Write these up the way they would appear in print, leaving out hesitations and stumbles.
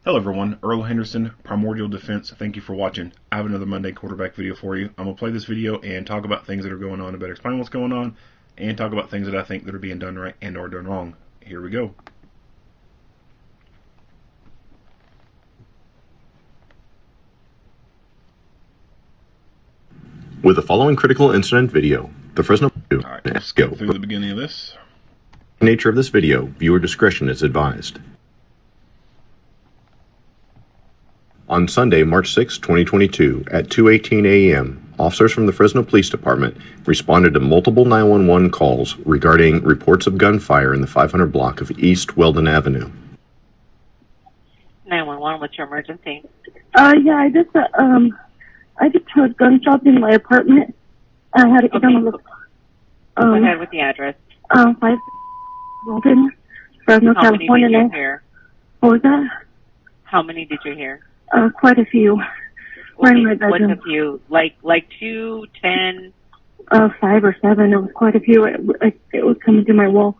Hello everyone, Earl Henderson, Primordial Defense. Thank you for watching. I have another Monday quarterback video for you. I'm going to play this video and talk about things that are going on and better explain what's going on and talk about things that I think that are being done right and or done wrong. Here we go. With the following critical incident video, the Fresno... Alright, let's go through the beginning of this. Nature of this video, viewer discretion is advised. On Sunday, March 6, 2022, at 2:18 a.m., officers from the Fresno Police Department responded to multiple 911 calls regarding reports of gunfire in the 500 block of East Weldon Avenue. 911, what's your emergency? I just heard gunshots in my apartment. I had to get on the look. Go ahead with the address. 5 Wilton, Fresno, How many California. did you hear? What was that? How many did you hear? Quite a few. We're in my What's bedroom. a few? Like 2, 10? 5 or 7. It was quite a few. It was coming through my wall.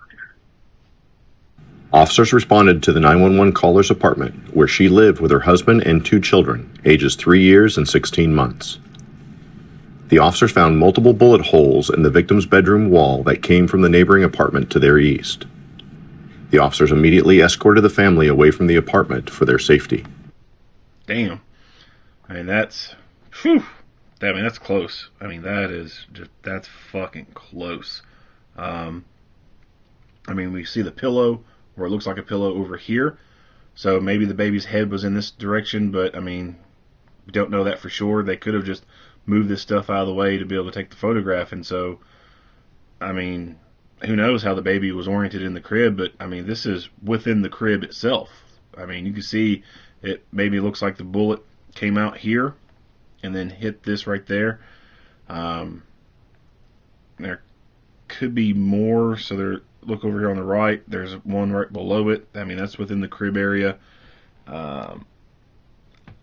Officers responded to the 911 caller's apartment, where she lived with her husband and 2 children, ages 3 years and 16 months. The officers found multiple bullet holes in the victim's bedroom wall that came from the neighboring apartment to their east. The officers immediately escorted the family away from the apartment for their safety. Damn. I mean, that's... Whew. I mean, that's close. I mean, that is just... That's fucking close. I mean, we see the pillow, where it looks like a pillow over here. So maybe the baby's head was in this direction, but, I mean, we don't know that for sure. They could have just moved this stuff out of the way to be able to take the photograph, and so, I mean, who knows how the baby was oriented in the crib, but, I mean, this is within the crib itself. I mean, you can see it maybe looks like the bullet came out here and then hit this right there. There could be more, so there, look over here on the right, there's one right below it. I mean, that's within the crib area. I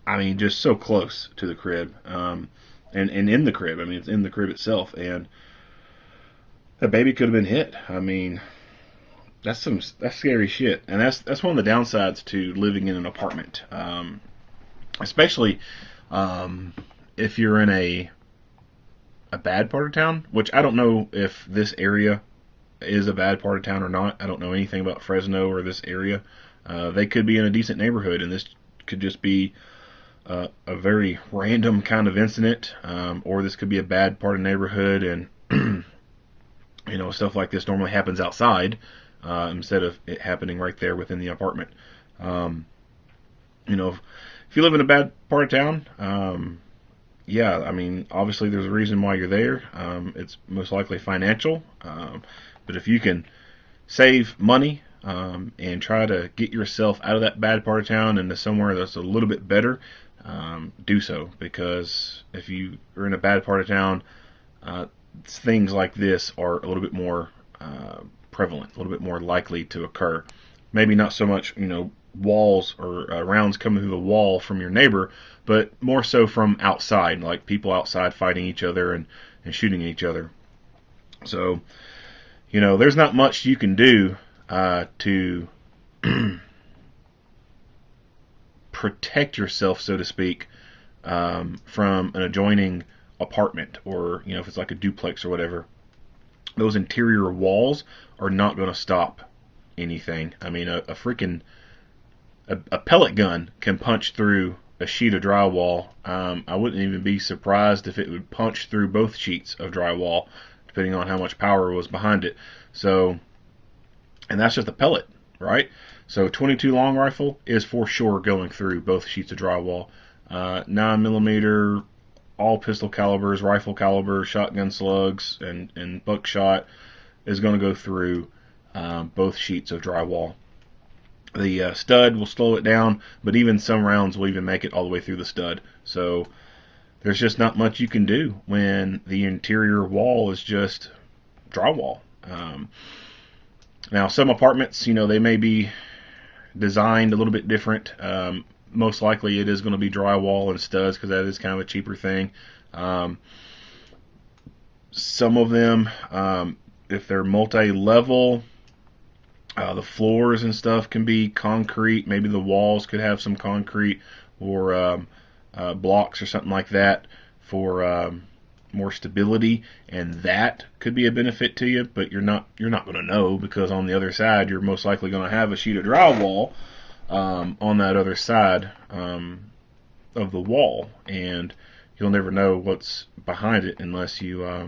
mean, just so close to the crib. And in the crib. I mean, it's in the crib itself. And that baby could have been hit. I mean, that's scary shit. And that's one of the downsides to living in an apartment. Especially if you're in a bad part of town, which I don't know if this area is a bad part of town or not. I don't know anything about Fresno or this area. They could be in a decent neighborhood, and this could just be a very random kind of incident, or this could be a bad part of the neighborhood, and you know, stuff like this normally happens outside instead of it happening right there within the apartment. You know, if you live in a bad part of town, yeah, I mean, obviously there's a reason why you're there. It's most likely financial, but if you can save money and try to get yourself out of that bad part of town into somewhere that's a little bit better, do so, because if you are in a bad part of town, things like this are a little bit more prevalent, a little bit more likely to occur. Maybe not so much, you know, walls or rounds coming through the wall from your neighbor, but more so from outside, like people outside fighting each other and shooting each other. So, you know, there's not much you can do to protect yourself, so to speak, from an adjoining apartment, or, you know, if it's like a duplex or whatever. Those interior walls are not going to stop anything. I mean, a pellet gun can punch through a sheet of drywall. I wouldn't even be surprised if it would punch through both sheets of drywall, depending on how much power was behind it. So, and that's just a pellet, right? So 22 long rifle is for sure going through both sheets of drywall. 9mm, all pistol calibers, rifle caliber, shotgun slugs, and buckshot is going to go through both sheets of drywall. The stud will slow it down, but even some rounds will even make it all the way through the stud. So there's just not much you can do when the interior wall is just drywall. Now, some apartments, you know, they may be designed a little bit different. Most likely it is going to be drywall and studs, because that is kind of a cheaper thing. Some of them, if they're multi-level, The floors and stuff can be concrete. Maybe the walls could have some concrete or blocks or something like that for more stability, and that could be a benefit to you. But you're not going to know, because on the other side you're most likely going to have a sheet of drywall on that other side of the wall, and you'll never know what's behind it unless you're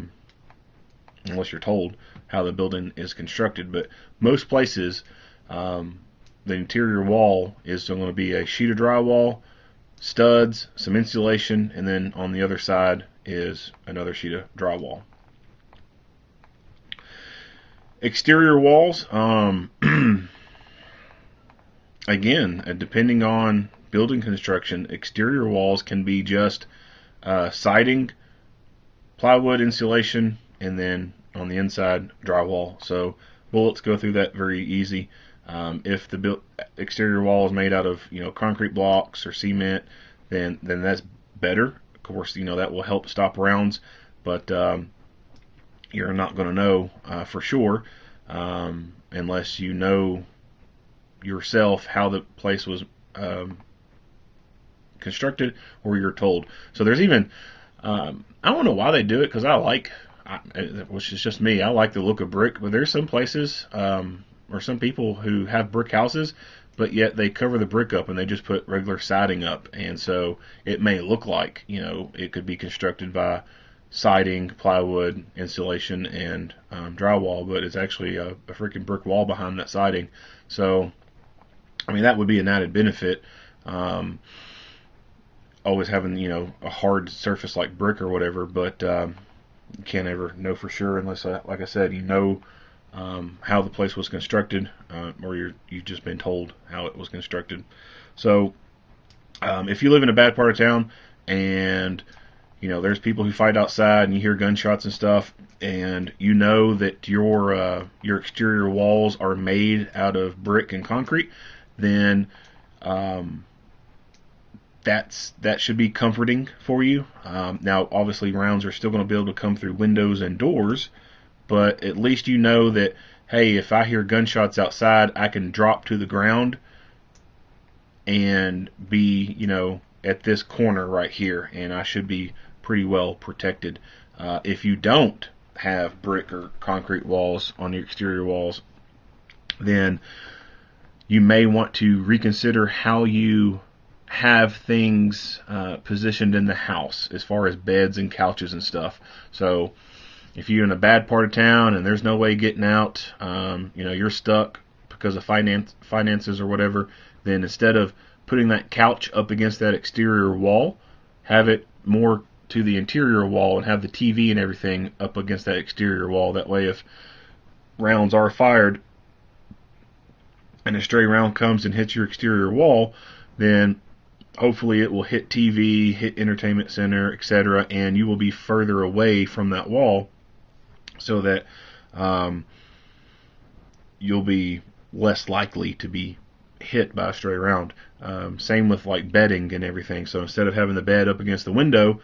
told how the building is constructed. But most places, the interior wall is going to be a sheet of drywall, studs, some insulation, and then on the other side is another sheet of drywall. Exterior walls, again, depending on building construction, exterior walls can be just siding, plywood, insulation, and then on the inside drywall. So bullets go through that very easy. If the exterior wall is made out of concrete blocks or cement, then that's better. Of course, that will help stop rounds, but you're not going to know for sure unless you know yourself how the place was constructed, or you're told. So there's even I don't know why they do it, because which is just me, I like the look of brick, but there's some places or some people who have brick houses, but yet they cover the brick up and they just put regular siding up, and so it may look like it could be constructed by siding, plywood, insulation, and drywall, but it's actually a freaking brick wall behind that siding. So that would be an added benefit. Always having a hard surface like brick or whatever, but you can't ever know for sure unless, like I said, how the place was constructed, or you've just been told how it was constructed. So if you live in a bad part of town and there's people who fight outside and you hear gunshots and stuff, and that your exterior walls are made out of brick and concrete, then that should be comforting for you. Now, obviously, rounds are still going to be able to come through windows and doors, but at least you know that, hey, if I hear gunshots outside, I can drop to the ground and be, at this corner right here, and I should be pretty well protected. If you don't have brick or concrete walls on your exterior walls, then you may want to reconsider how you have things positioned in the house as far as beds and couches and stuff. So if you're in a bad part of town and there's no way getting out, you're stuck because of finances or whatever, then instead of putting that couch up against that exterior wall, have it more to the interior wall and have the TV and everything up against that exterior wall. That way, if rounds are fired and a stray round comes and hits your exterior wall, then hopefully it will hit TV, hit entertainment center, etc., and you will be further away from that wall, so that you'll be less likely to be hit by a stray round. Same with like bedding and everything. So instead of having the bed up against the window,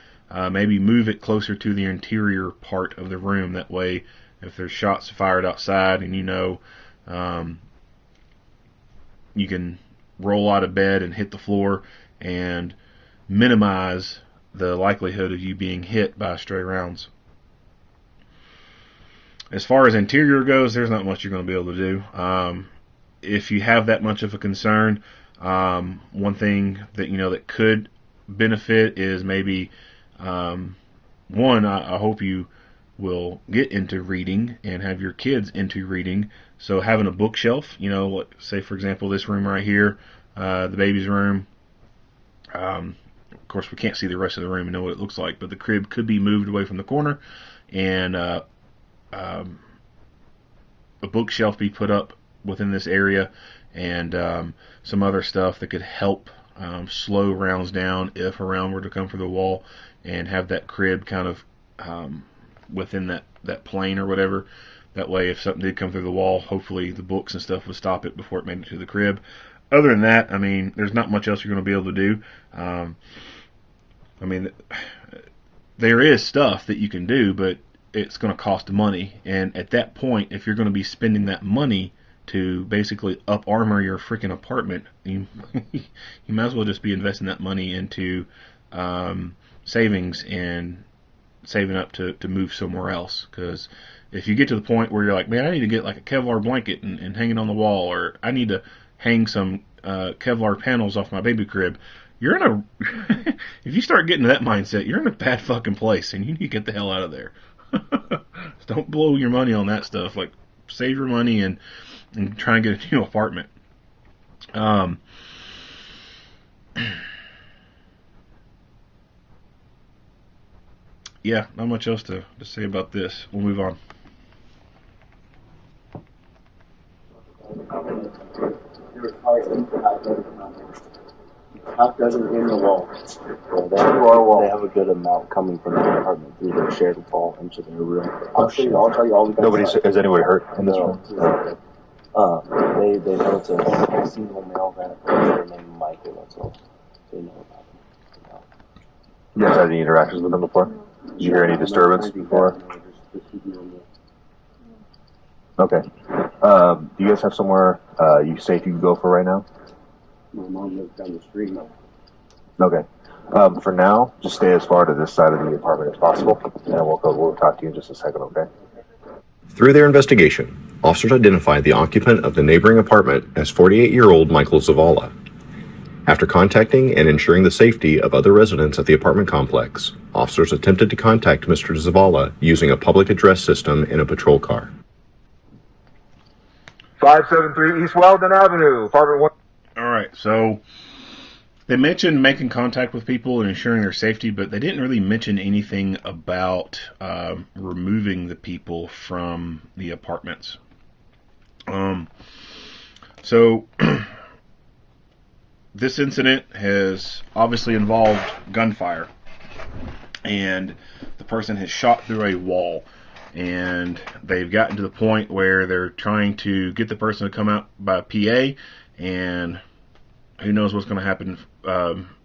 maybe move it closer to the interior part of the room. That way, if there's shots fired outside and you can roll out of bed and hit the floor and minimize the likelihood of you being hit by stray rounds. As far as interior goes, there's not much you're going to be able to do. If you have that much of a concern, one thing that that could benefit is maybe one. I hope you will get into reading and have your kids into reading. So having a bookshelf, say for example this room right here, the baby's room. Of course, we can't see the rest of the room and know what it looks like, but the crib could be moved away from the corner, and a bookshelf be put up within this area, and some other stuff that could help slow rounds down if a round were to come through the wall, and have that crib kind of within that plane or whatever. That way, if something did come through the wall, hopefully the books and stuff would stop it before it made it to the crib. Other than that, there's not much else you're going to be able to do. There is stuff that you can do, but it's going to cost money. And at that point, if you're going to be spending that money, to basically up armor your freaking apartment, you you might as well just be investing that money into savings and saving up to move somewhere else. Because if you get to the point where you're like, man, I need to get like a Kevlar blanket and hang it on the wall, or I need to hang some Kevlar panels off my baby crib, you're in a if you start getting to that mindset, you're in a bad fucking place, and you need to get the hell out of there. Don't blow your money on that stuff. Like, save your money and try and get a new apartment. Yeah, not much else to say about this. We'll move on. Half dozen in the wall. They have a good amount coming from the apartment through their shared wall into their room. I'll tell you all the guys. Has anybody hurt in this room? They know it's a single male that their name Michael, that's all. They know about him. You guys had any interactions with them before? Did you hear any disturbance before? Okay. Do you guys have somewhere you safe you can go for right now? My mom lives down the street now. Okay. For now, just stay as far to this side of the apartment as possible, and we'll talk to you in just a second, okay? Through their investigation, officers identified the occupant of the neighboring apartment as 48-year-old Michael Zavala. After contacting and ensuring the safety of other residents at the apartment complex, officers attempted to contact Mr. Zavala using a public address system in a patrol car. 573 East Weldon Avenue, apartment 1. All right, so they mentioned making contact with people and ensuring their safety, but they didn't really mention anything about removing the people from the apartments. So this incident has obviously involved gunfire, and the person has shot through a wall, and they've gotten to the point where they're trying to get the person to come out by PA, and who knows what's going to happen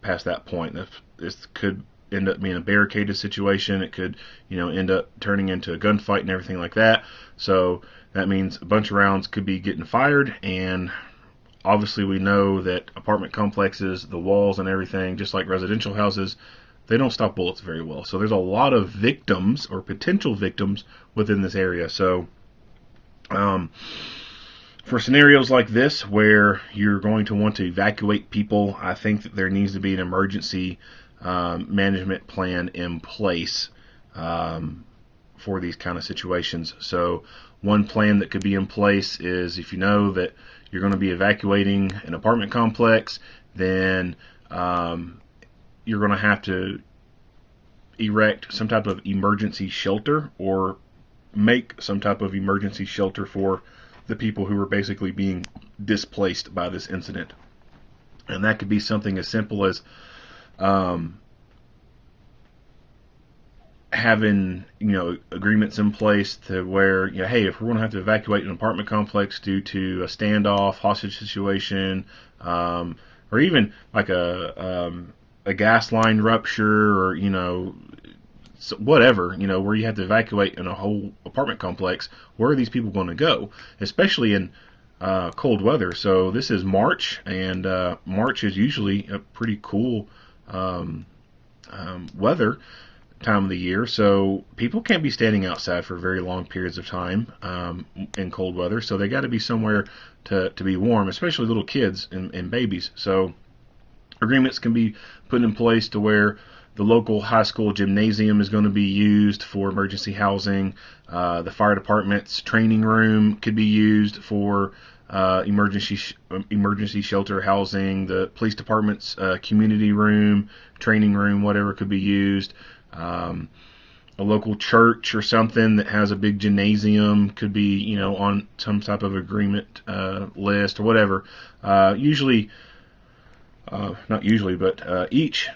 past that point. This could end up being a barricaded situation. It could, end up turning into a gunfight and everything like that. So that means a bunch of rounds could be getting fired, and obviously we know that apartment complexes, the walls and everything, just like residential houses, they don't stop bullets very well. So there's a lot of victims or potential victims within this area. So for scenarios like this where you're going to want to evacuate people, I think that there needs to be an emergency management plan in place for these kind of situations. So one plan that could be in place is, if you know that you're going to be evacuating an apartment complex, then you're going to have to erect some type of emergency shelter, or make some type of emergency shelter for the people who are basically being displaced by this incident. And that could be something as simple as having agreements in place to where, hey, if we're going to have to evacuate an apartment complex due to a standoff, hostage situation, or even like a gas line rupture, or whatever, where you have to evacuate in a whole apartment complex, where are these people going to go, especially in cold weather? So this is March, and March is usually a pretty cool weather time of the year, so people can't be standing outside for very long periods of time in cold weather, so they got to be somewhere to be warm, especially little kids and babies. So agreements can be put in place to where the local high school gymnasium is going to be used for emergency housing. The fire department's training room could be used for emergency shelter housing. The police department's community room, training room, whatever, could be used. A local church or something that has a big gymnasium could be, on some type of agreement list or whatever. Not usually, but each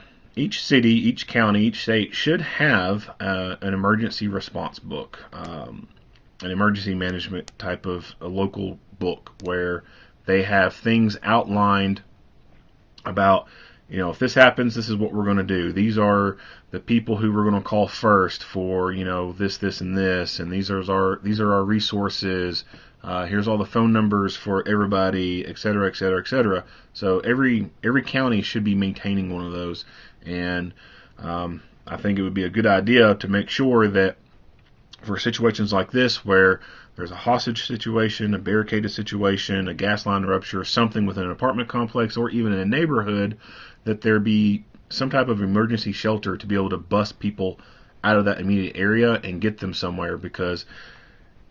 city, each county, each state should have an emergency response book, an emergency management type of a local book where they have things outlined about, if this happens, this is what we're going to do. These are the people who we're going to call first for, this, and this, and these are our resources. Here's all the phone numbers for everybody, et cetera, et cetera, et cetera. So every county should be maintaining one of those. And I think it would be a good idea to make sure that for situations like this where there's a hostage situation, a barricaded situation, a gas line rupture, something within an apartment complex or even in a neighborhood, that there be some type of emergency shelter to be able to bust people out of that immediate area and get them somewhere, because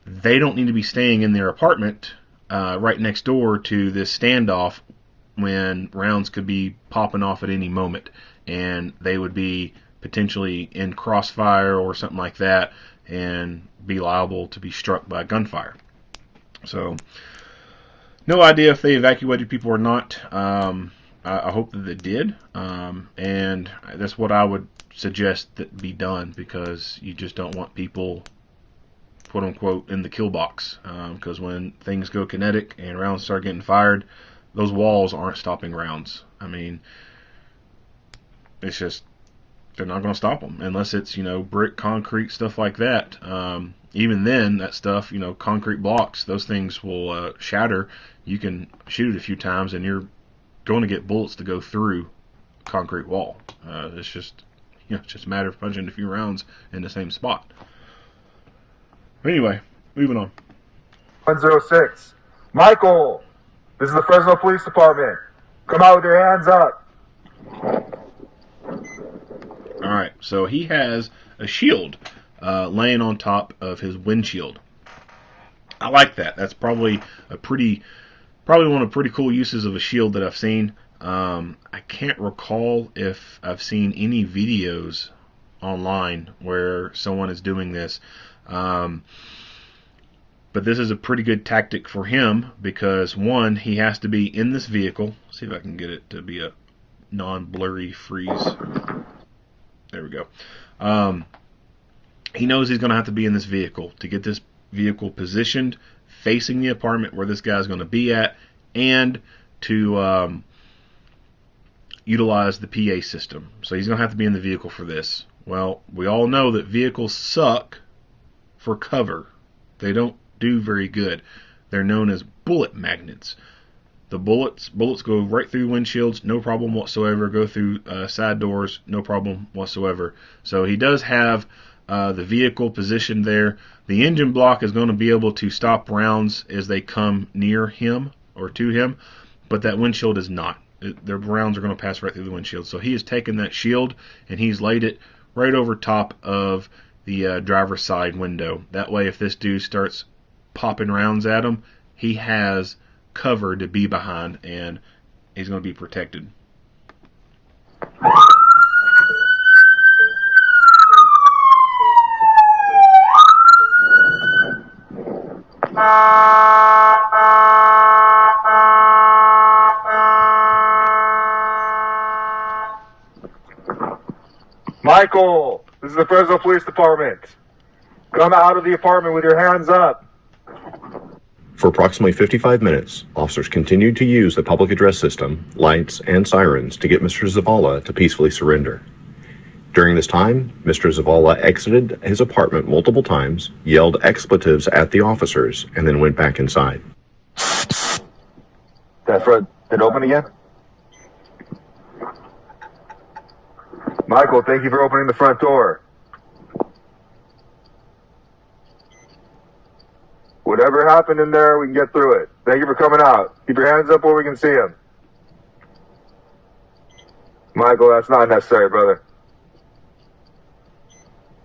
they don't need to be staying in their apartment right next door to this standoff when rounds could be popping off at any moment, and they would be potentially in crossfire or something like that and be liable to be struck by gunfire. So, no idea if they evacuated people or not. I hope that they did, and that's what I would suggest that be done, because you just don't want people, quote unquote, in the kill box, because when things go kinetic and rounds start getting fired, those walls aren't stopping rounds. I mean, it's just, they're not going to stop them unless it's, brick, concrete, stuff like that. Even then, that stuff, concrete blocks, those things will shatter. You can shoot it a few times and you're going to get bullets to go through a concrete wall. It's just, it's just a matter of punching a few rounds in the same spot. But anyway, moving on. 106. Michael, this is the Fresno Police Department. Come out with your hands up. All right, so he has a shield laying on top of his windshield. I like that. That's probably one of the pretty cool uses of a shield that I've seen. I can't recall if I've seen any videos online where someone is doing this. But this is a pretty good tactic for him because, one, he has to be in this vehicle. Let's see if I can get it to be a non-blurry freeze. There we go. He knows he's going to have to be in this vehicle to get this vehicle positioned facing the apartment where this guy's going to be at, and to utilize the PA system. So he's going to have to be in the vehicle for this. Well, we all know that vehicles suck for cover. They don't do very good. They're known as bullet magnets. The bullets go right through windshields, no problem whatsoever. Go through side doors, no problem whatsoever. So he does have the vehicle positioned there. The engine block is going to be able to stop rounds as they come near him or to him, but that windshield is not. The rounds are going to pass right through the windshield. So he has taken that shield and he's laid it right over top of the driver's side window. That way, if this dude starts popping rounds at him, he has cover to be behind and he's going to be protected. Michael, this is the Fresno Police Department. Come out of the apartment with your hands up. For approximately 55 minutes, officers continued to use the public address system, lights, and sirens to get Mr. Zavala to peacefully surrender. During this time, Mr. Zavala exited his apartment multiple times, yelled expletives at the officers, and then went back inside. That front, did it open again? Michael, thank you for opening the front door. Whatever happened in there, we can get through it. Thank you for coming out. Keep your hands up where we can see them. Michael, that's not necessary, brother.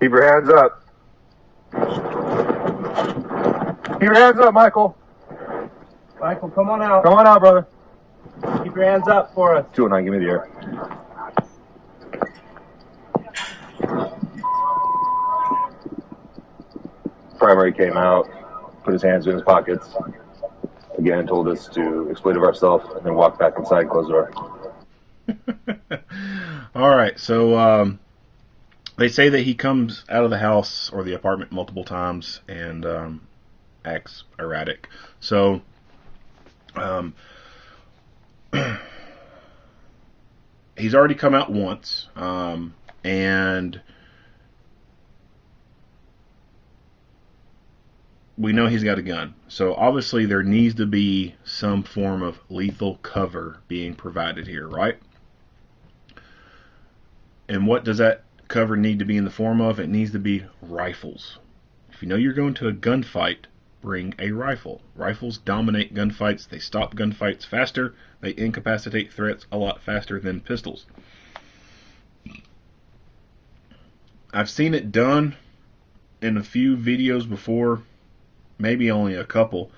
Keep your hands up. Keep your hands up, Michael. Michael, come on out. Come on out, brother. Keep your hands up for us. 209, give me the air. Primary came out, put his hands in his pockets, again told us to expletive ourselves, and then walk back inside, close the door. All right, so they say that he comes out of the house or the apartment multiple times and acts erratic. So he's already come out once, and we know he's got a gun. So obviously there needs to be some form of lethal cover being provided here, right? And what does that cover need to be in the form of? It needs to be rifles. If you know you're going to a gunfight, bring a rifle. Rifles dominate gunfights. They stop gunfights faster. They incapacitate threats a lot faster than pistols. I've seen it done in a few videos before, maybe only a couple,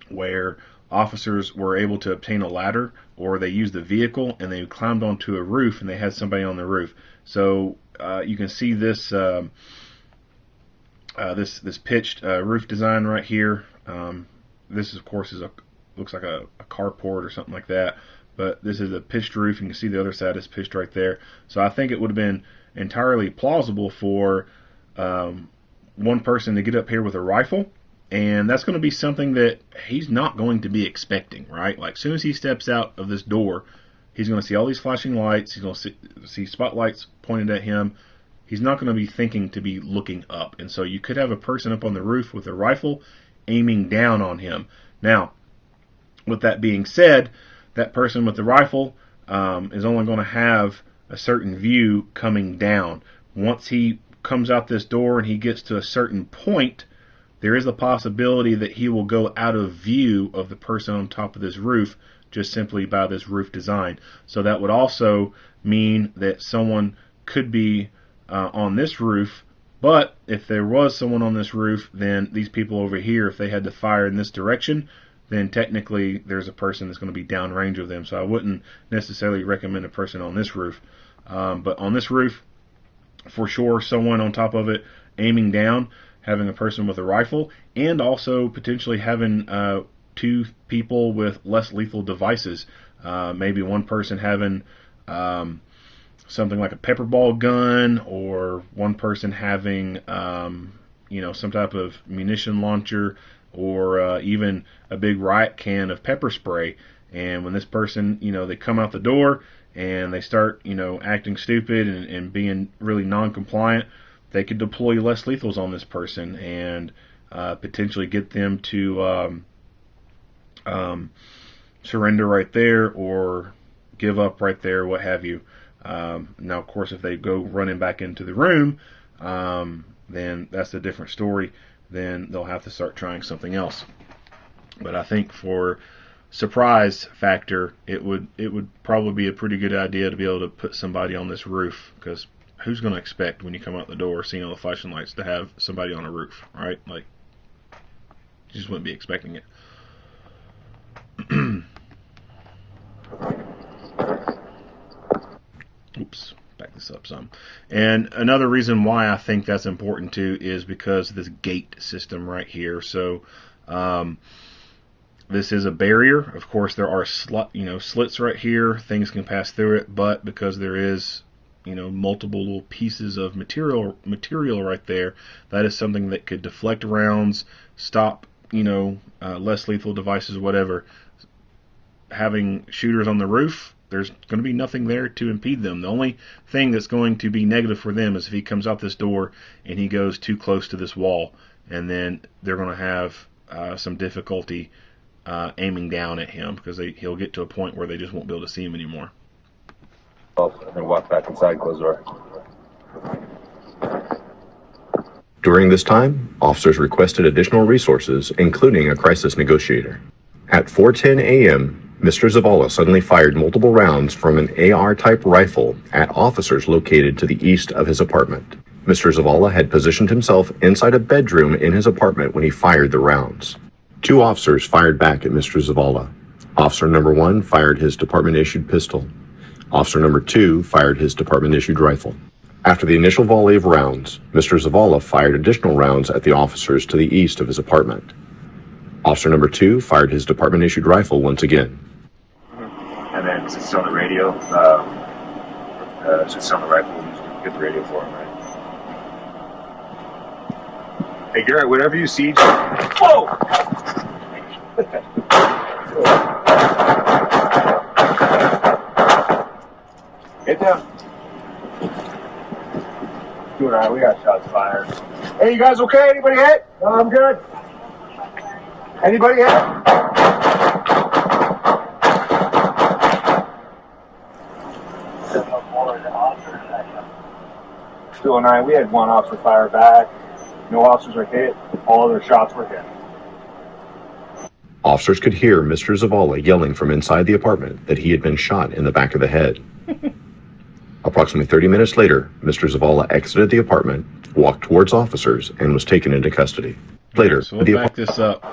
where officers were able to obtain a ladder, or they used a vehicle and they climbed onto a roof and they had somebody on the roof. So you can see this this pitched roof design right here. This of course looks like a carport or something like that, but this is a pitched roof. You can see the other side is pitched right there. So I think it would have been entirely plausible for one person to get up here with a rifle, and that's going to be something that he's not going to be expecting, right? Like, as soon as he steps out of this door, he's going to see all these flashing lights. He's going to see spotlights pointed at him. He's not going to be thinking to be looking up. And so you could have a person up on the roof with a rifle aiming down on him. Now, with that being said, that person with the rifle is only going to have a certain view coming down. Once he comes out this door and he gets to a certain point, there is a possibility that he will go out of view of the person on top of this roof just simply by this roof design. So that would also mean that someone could be on this roof, but if there was someone on this roof, then these people over here, if they had to fire in this direction, then technically there's a person that's going to be downrange of them. So I wouldn't necessarily recommend a person on this roof. But on this roof, for sure, someone on top of it aiming down, having a person with a rifle, and also potentially having two people with less lethal devices. Maybe one person having something like a pepper ball gun, or one person having some type of munition launcher, or even a big riot can of pepper spray. And when this person, they come out the door and they start, acting stupid and being really non-compliant, they could deploy less lethals on this person and potentially get them to surrender right there, or give up right there, what have you. Now, of course, if they go running back into the room, then that's a different story. Then they'll have to start trying something else. But I think for surprise factor, it would probably be a pretty good idea to be able to put somebody on this roof, because who's going to expect when you come out the door seeing all the flashing lights to have somebody on a roof, right? Like, you just wouldn't be expecting it. Oops, back this up some. And another reason why I think that's important too is because of this gate system right here. So this is a barrier. Of course, there are slits right here. Things can pass through it, but because there is multiple little pieces of material right there, that is something that could deflect rounds, stop less lethal devices, whatever. Having shooters on the roof, there's going to be nothing there to impede them. The only thing that's going to be negative for them is if he comes out this door and he goes too close to this wall, and then they're going to have some difficulty aiming down at him, because he'll get to a point where they just won't be able to see him anymore. And then walk back inside, close the door. During this time, officers requested additional resources, including a crisis negotiator. At 4:10 a.m., Mr. Zavala suddenly fired multiple rounds from an AR-type rifle at officers located to the east of his apartment. Mr. Zavala had positioned himself inside a bedroom in his apartment when he fired the rounds. Two officers fired back at Mr. Zavala. Officer number 1 fired his department-issued pistol. Officer number 2 fired his department-issued rifle. After the initial volley of rounds, Mr. Zavala fired additional rounds at the officers to the east of his apartment. Officer number 2 fired his department-issued rifle once again. And then since it's on the radio, since it's on the rifle, we'll just get the radio for him, right? Hey, Garrett, whatever you see, whoa! Get down. Doing all right, we got shots fired. Hey, you guys okay? Anybody hit? No, I'm good. Anybody hit? 209, we had one officer fire back. No officers were hit. All other shots were hit. Officers could hear Mr. Zavala yelling from inside the apartment that he had been shot in the back of the head. Approximately 30 minutes later, Mr. Zavala exited the apartment, walked towards officers, and was taken into custody. Later, So we'll back this up.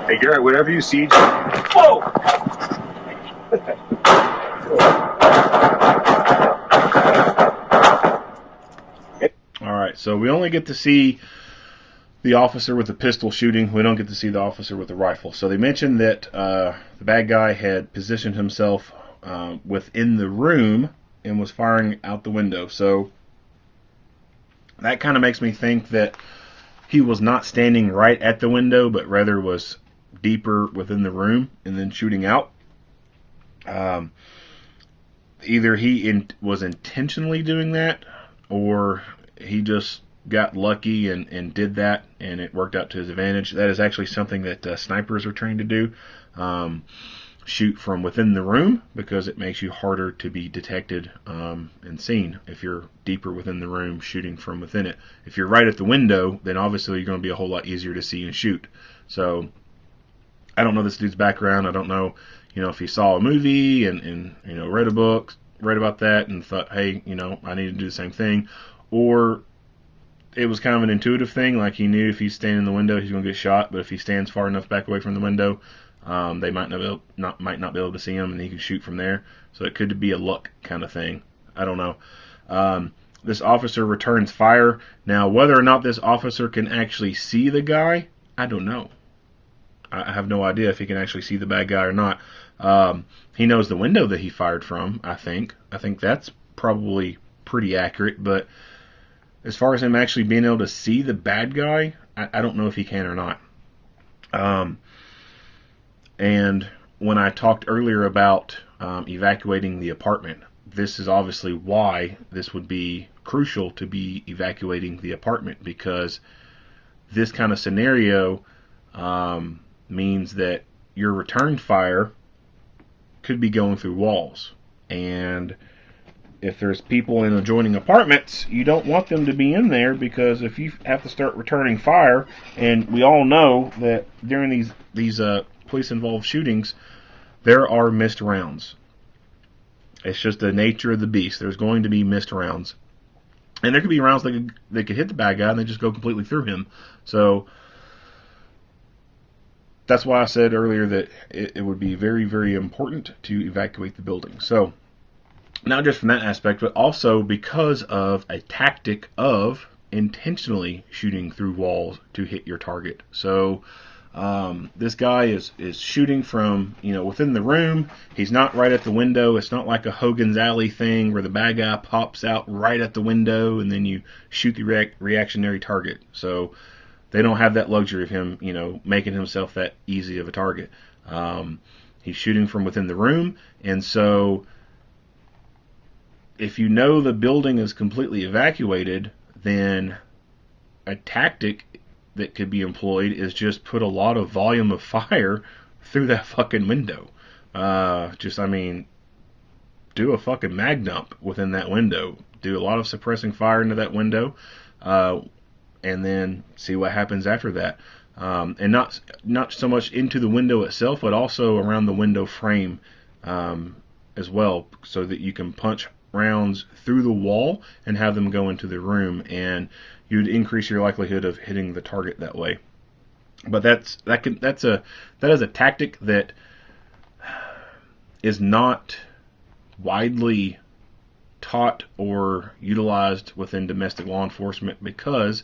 Hey, Garrett, whatever you see... Whoa! Alright, so we only get to see the officer with the pistol shooting. We don't get to see the officer with the rifle. So they mentioned that the bad guy had positioned himself within the room and was firing out the window. So that kind of makes me think that he was not standing right at the window, but rather was deeper within the room and then shooting out. Either he was intentionally doing that, or he just got lucky and did that, and it worked out to his advantage. That is actually something that snipers are trained to do. Shoot from within the room, because it makes you harder to be detected and seen if you're deeper within the room shooting from within it. If you're right at the window, then obviously you're going to be a whole lot easier to see and shoot. So I don't know this dude's background. I don't know, if he saw a movie and read a book, read about that and thought, hey, I need to do the same thing, or it was kind of an intuitive thing, like he knew if he's standing in the window he's going to get shot, but if he stands far enough back away from the window, they might not be able to see him, and he can shoot from there. So it could be a luck kind of thing. I don't know. This officer returns fire. Now, whether or not this officer can actually see the guy, I don't know. I have no idea if he can actually see the bad guy or not. He knows the window that he fired from, I think. I think that's probably pretty accurate, but as far as him actually being able to see the bad guy, I don't know if he can or not. And when I talked earlier about evacuating the apartment, this is obviously why this would be crucial to be evacuating the apartment, because this kind of scenario means that your return fire could be going through walls. And if there's people in adjoining apartments, you don't want them to be in there, because if you have to start returning fire, and we all know that during these police-involved shootings, there are missed rounds. It's just the nature of the beast. There's going to be missed rounds. And there could be rounds that could hit the bad guy and they just go completely through him. So that's why I said earlier that it would be very, very important to evacuate the building. So, not just from that aspect, but also because of a tactic of intentionally shooting through walls to hit your target. So, this guy is shooting from, within the room. He's not right at the window. It's not like a Hogan's Alley thing where the bad guy pops out right at the window and then you shoot the reactionary target. So, they don't have that luxury of him, making himself that easy of a target. He's shooting from within the room, and so if you know the building is completely evacuated, then a tactic that could be employed is just put a lot of volume of fire through that fucking window. Do a fucking mag dump within that window. Do a lot of suppressing fire into that window, and then see what happens after that. And not so much into the window itself, but also around the window frame as well, so that you can punch rounds through the wall and have them go into the room, and you'd increase your likelihood of hitting the target that way. But that is a tactic that is not widely taught or utilized within domestic law enforcement, because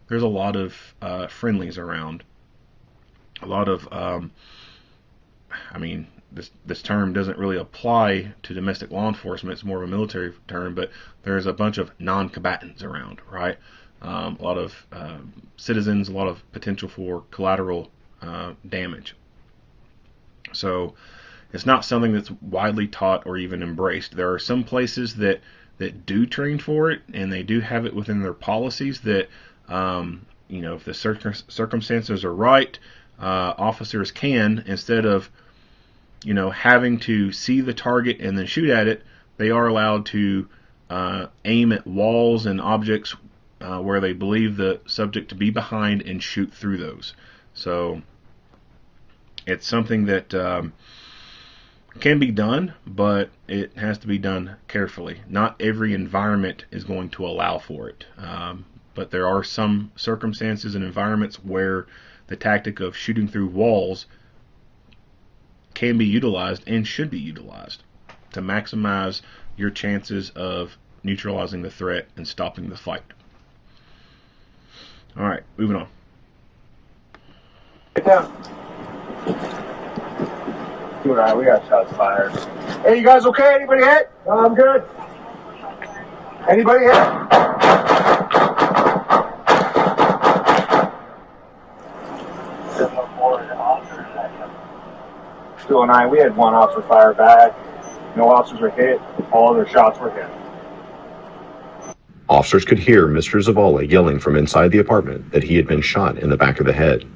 there's a lot of friendlies around. A lot of, this term doesn't really apply to domestic law enforcement. It's more of a military term, but there's a bunch of non-combatants around, right? A lot of citizens, a lot of potential for collateral damage. So it's not something that's widely taught or even embraced. There are some places that do train for it, and they do have it within their policies that, if the circumstances are right, officers can, instead of, having to see the target and then shoot at it, they are allowed to aim at walls and objects where they believe the subject to be behind and shoot through those. So it's something that can be done, but it has to be done carefully. Not every environment is going to allow for it, but there are some circumstances and environments where the tactic of shooting through walls can be utilized and should be utilized to maximize your chances of neutralizing the threat and stopping the fight. All right, moving on. Get down. Alright, we got shots fired. Hey, you guys okay? Anybody hit? No, I'm good. Anybody hit? 209, we had one officer fire back. No officers were hit. All other shots were hit. Officers could hear Mr. Zavala yelling from inside the apartment that he had been shot in the back of the head.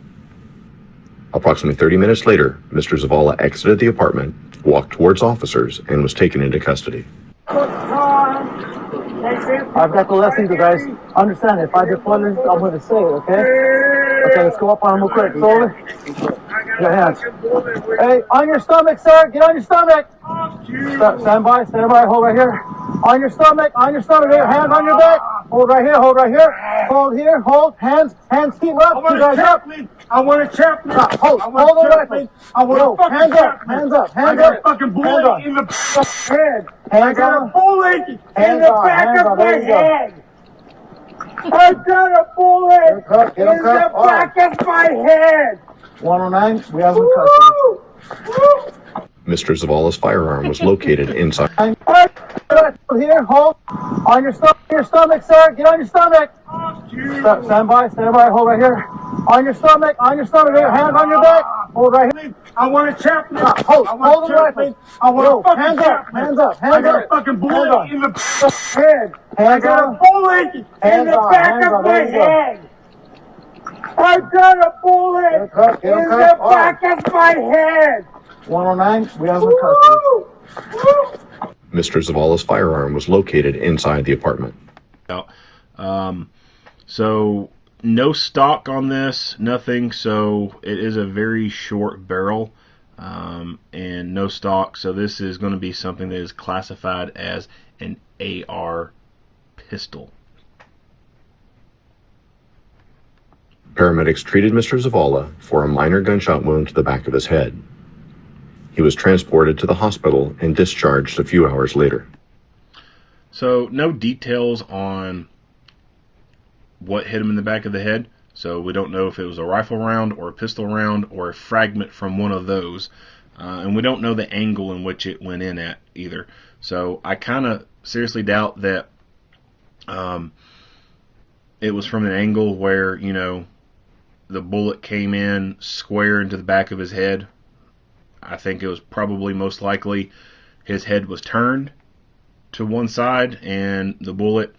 Approximately 30 minutes later, Mr. Zavala exited the apartment, walked towards officers, and was taken into custody. I've got the lesson, you guys. Understand, if I deploy this, I'm going to say it, okay? Okay, let's go up on him real quick. Over. Your hands. Hey, on your stomach, sir. Get on your stomach. Stand by, hold right here. On your stomach, hands on your back. Hold right here. Hold here, hold. Hands keep up. I want to chop me. Hold the rifle. I want to hands up. I got a fucking bullet in the head. I got a bullet in the back of my head. I got a bullet in the back of my head. 109, we have him in custody. Mr. Zavala's firearm was located inside. Here, hold. On your stomach, sir. Get on your stomach. Stand by, hold right here. On your stomach, hands on your back. Hold right here. I want to chop me. Hold the rifle. I want to fucking hands chop me. up. I got a fucking bullet in the head. I got a bullet in the back of my head. I got a bullet in the back of my head. 109, we have him in custody. Mr. Zavala's firearm was located inside the apartment. So no stock on this, nothing. So it is a very short barrel, and no stock. So this is going to be something that is classified as an AR pistol. Paramedics treated Mr. Zavala for a minor gunshot wound to the back of his head. He was transported to the hospital and discharged a few hours later. So no details on what hit him in the back of the head. So we don't know if it was a rifle round or a pistol round or a fragment from one of those. And we don't know the angle in which it went in at either. So I kind of seriously doubt that it was from an angle where, the bullet came in square into the back of his head. I think it was probably most likely his head was turned to one side and the bullet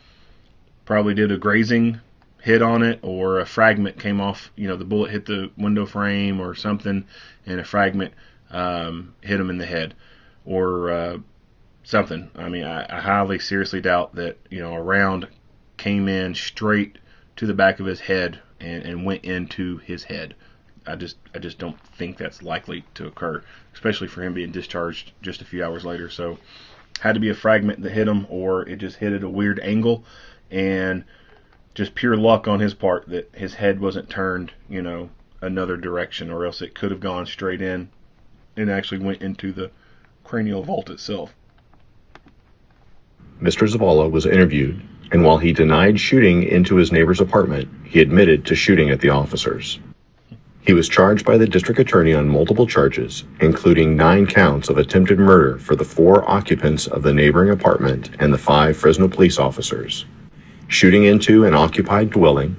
probably did a grazing hit on it, or a fragment came off, the bullet hit the window frame or something and a fragment hit him in the head or something. I mean, I highly seriously doubt that, a round came in straight to the back of his head and went into his head. I just don't think that's likely to occur, especially for him being discharged just a few hours later. So had to be a fragment that hit him, or it just hit at a weird angle, and just pure luck on his part that his head wasn't turned, another direction, or else it could have gone straight in and actually went into the cranial vault itself. Mr. Zavala was interviewed, and while he denied shooting into his neighbor's apartment, he admitted to shooting at the officers. He was charged by the district attorney on multiple charges, including 9 counts of attempted murder for the 4 occupants of the neighboring apartment and the 5 Fresno police officers, shooting into an occupied dwelling,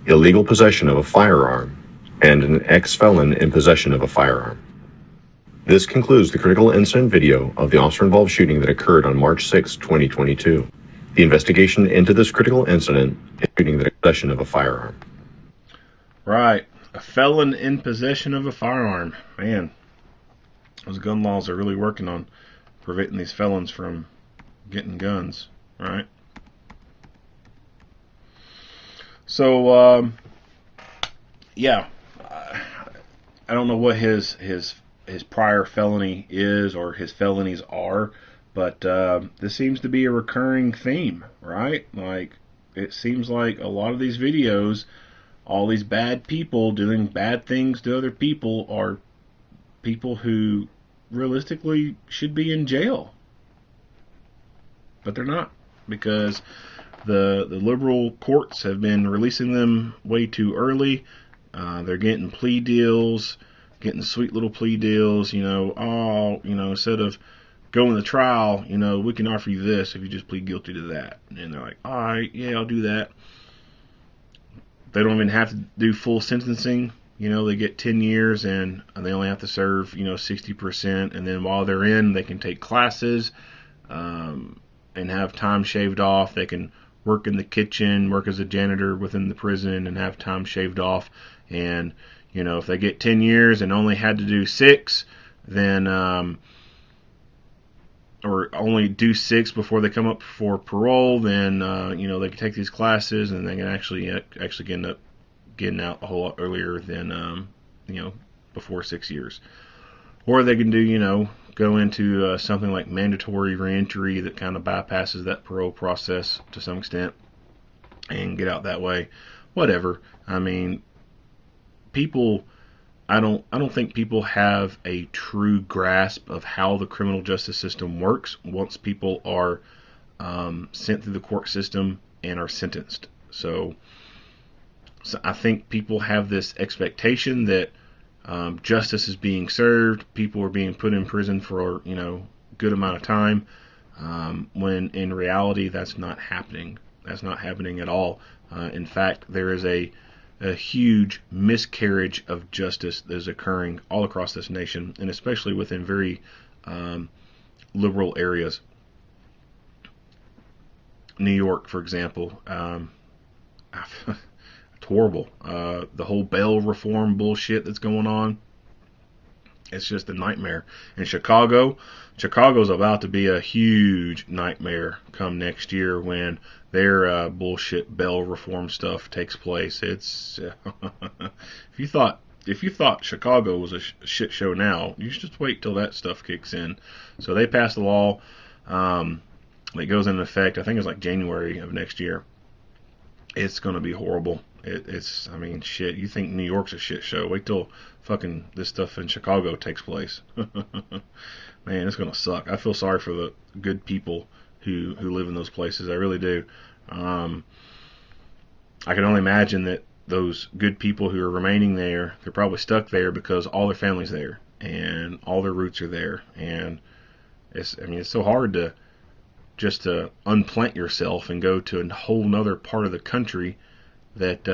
illegal possession of a firearm, and an ex-felon in possession of a firearm. This concludes the critical incident video of the officer-involved shooting that occurred on March 6, 2022. The investigation into this critical incident is shooting the possession of a firearm. Right. A felon in possession of a firearm. Man, those gun laws are really working on preventing these felons from getting guns, right? So, yeah, I don't know what his prior felony is or his felonies are, but this seems to be a recurring theme, right? Like, it seems like a lot of these videos, all these bad people doing bad things to other people are people who realistically should be in jail. But they're not, because the liberal courts have been releasing them way too early. They're getting plea deals, getting sweet little plea deals, instead of going to trial, we can offer you this if you just plead guilty to that. And they're like, all right, yeah, I'll do that. They don't even have to do full sentencing. They get 10 years and they only have to serve, 60%. And then while they're in, they can take classes and have time shaved off. They can work in the kitchen, work as a janitor within the prison and have time shaved off. And, if they get 10 years and only had to do 6, then, or only do 6 before they come up for parole, then, they can take these classes and they can actually end up getting out a whole lot earlier than, before 6 years. Or they can do, go into something like mandatory reentry that kind of bypasses that parole process to some extent and get out that way. Whatever. I mean, I don't think people have a true grasp of how the criminal justice system works once people are sent through the court system and are sentenced. So I think people have this expectation that justice is being served, people are being put in prison for good amount of time, when in reality that's not happening. That's not happening at all. In fact, there is a huge miscarriage of justice that is occurring all across this nation, and especially within very liberal areas. New York, for example, it's horrible. The whole bail reform bullshit that's going on, it's just a nightmare. In Chicago's about to be a huge nightmare come next year when their bullshit bail reform stuff takes place. It's if you thought Chicago was a shit show now, you should just wait till that stuff kicks in. So they passed a law that goes into effect. I think it's like January of next year. It's going to be horrible. I mean, shit. You think New York's a shit show? Wait till fucking this stuff in Chicago takes place. Man, it's going to suck. I feel sorry for the good people who live in those places. I really do. I can only imagine that those good people who are remaining there, they're probably stuck there because all their family's there and all their roots are there. And it's so hard to just to unplant yourself and go to a whole nother part of the country that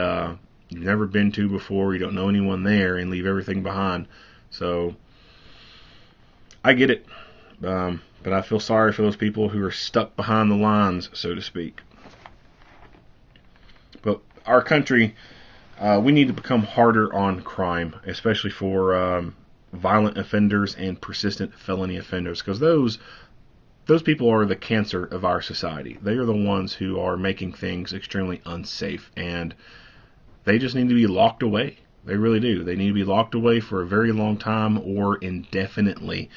you've never been to before, you don't know anyone there, and leave everything behind. So I get it, but I feel sorry for those people who are stuck behind the lines, so to speak. But our country, we need to become harder on crime, especially for violent offenders and persistent felony offenders, because those people are the cancer of our society. They are the ones who are making things extremely unsafe, and they just need to be locked away. They really do. They need to be locked away for a very long time or indefinitely.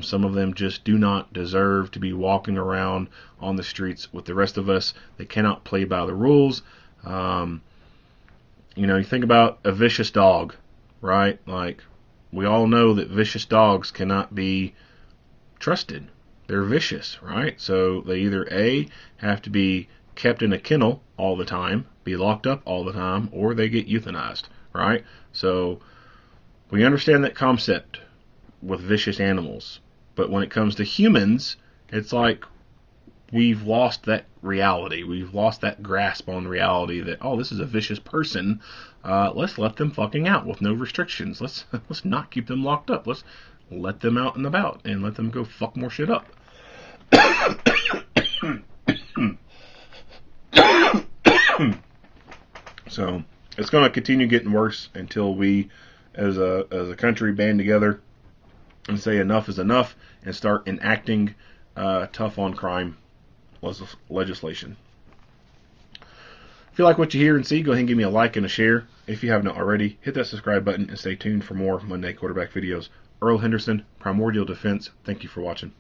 Some of them just do not deserve to be walking around on the streets with the rest of us. They cannot play by the rules. You think about a vicious dog, right? Like, we all know that vicious dogs cannot be trusted. They're vicious, right? So they either A, have to be kept in a kennel all the time, be locked up all the time, or they get euthanized, right? So we understand that concept with vicious animals. But when it comes to humans, it's like we've lost that reality. We've lost that grasp on reality that, oh, this is a vicious person. Let's let them fucking out with no restrictions. Let's not keep them locked up. Let's let them out and about and let them go fuck more shit up. So it's going to continue getting worse until we, as a country, band together and say enough is enough and start enacting tough on crime legislation. If you like what you hear and see, go ahead and give me a like and a share. If you have not already, hit that subscribe button and stay tuned for more Monday quarterback videos. Earl Henderson, Primordial Defense. Thank you for watching.